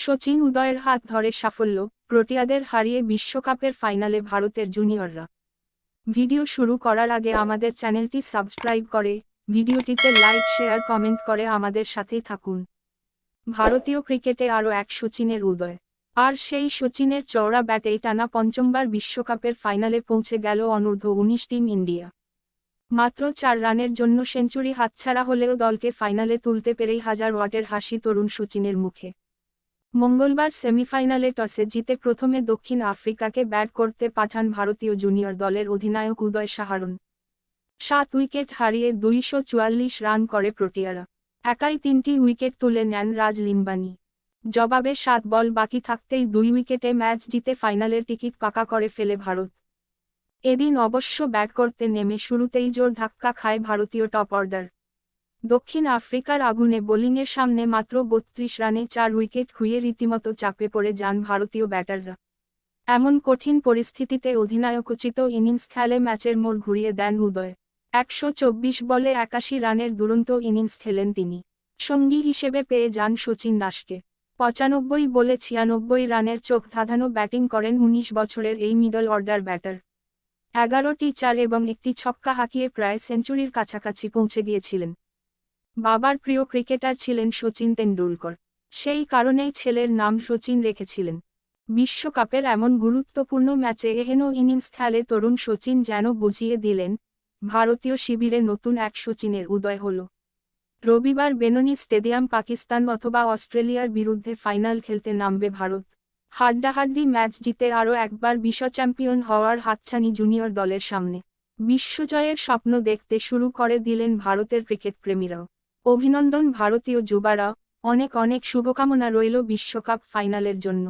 শচীন উদয়ের হাত ধরে সাফল্য, প্রোটিয়াদের হারিয়ে বিশ্বকাপের ফাইনালে ভারতের জুনিয়ররা। ভিডিও শুরু করার আগে আমাদের চ্যানেলটি সাবস্ক্রাইব করে, ভিডিওটিতে লাইক শেয়ার কমেন্ট করে আমাদের সাথেই থাকুন। ভারতীয় ক্রিকেটে আরও এক শচীনের উদয়। আর সেই শচীনের চওড়া ব্যাটেই টানা পঞ্চমবার বিশ্বকাপের ফাইনালে পৌঁছে গেল অনূর্ধ্ব-19 টিম ইন্ডিয়া। মাত্র 4 রানের জন্য সেঞ্চুরি হাতছাড়া হলেও দলকে ফাইনালে তুলতে পেরেই হাজার ওয়াটের হাসি তরুণ শচীনের মুখে। মঙ্গলবার সেমিফাইনালে টসে জিতে প্রথমে দক্ষিণ আফ্রিকাকে ব্যাট করতে পাঠান ভারতীয় জুনিয়র দলের অধিনায়ক উদয় সাহারন। 7 উইকেট হারিয়ে 244 রান করে প্রোটিয়ারা। একাই 3টি উইকেট তুলে নেন রাজ লিম্বানি। জবাবে 7 বল বাকি থাকতেই 2 উইকেটে ম্যাচ জিতে ফাইনালের টিকিট পাকা করে ফেলে ভারত। এদিন অবশ্য ব্যাট করতে নেমে শুরুতেই জোর ধাক্কা খায় ভারতীয় টপ অর্ডার। দক্ষিণ আফ্রিকার আগুনে বোলিংয়ের সামনে মাত্র 32 রানে 4 উইকেট খুইয়ে রীতিমতো চাপে পড়ে যান ভারতীয় ব্যাটাররা। এমন কঠিন পরিস্থিতিতে অধিনায়কোচিত ইনিংস খেলে ম্যাচের মোড় ঘুরিয়ে দেন উদয়। 124 বলে 81 রানের দুরন্ত ইনিংস খেলেন তিনি। সঙ্গী হিসেবে পেয়ে যান শচীন দাসকে। 95 বলে 96 রানের চোখ ধাঁধানো ব্যাটিং করেন 19 বছরের এই মিডল অর্ডার ব্যাটার। 11টি 4 এবং একটি ছক্কা হাঁকিয়ে প্রায় সেঞ্চুরির কাছাকাছি পৌঁছে গিয়েছিলেন। বাবার প্রিয় ক্রিকেটার ছিলেন শচীন তেন্ডুলকর, সেই কারণেই ছেলের নাম শচীন রেখেছিলেন। বিশ্বকাপের এমন গুরুত্বপূর্ণ ম্যাচে এহেন ইনিংস খেলে তরুণ শচীন যেন বুঝিয়ে দিলেন, ভারতীয় শিবিরে নতুন এক শচীনের উদয় হল। রবিবার বেননি স্টেডিয়াম পাকিস্তান অথবা অস্ট্রেলিয়ার বিরুদ্ধে ফাইনাল খেলতে নামবে ভারত। হাড্ডাহাড্ডি ম্যাচ জিতে আরও একবার বিশ্ব চ্যাম্পিয়ন হওয়ার হাতছানি জুনিয়র দলের সামনে। বিশ্বজয়ের স্বপ্ন দেখতে শুরু করে দিলেন ভারতের ক্রিকেট প্রেমীরাও। অভিনন্দন ভারতীয় যুবারা, অনেক অনেক শুভকামনা রইল বিশ্বকাপ ফাইনালের জন্য।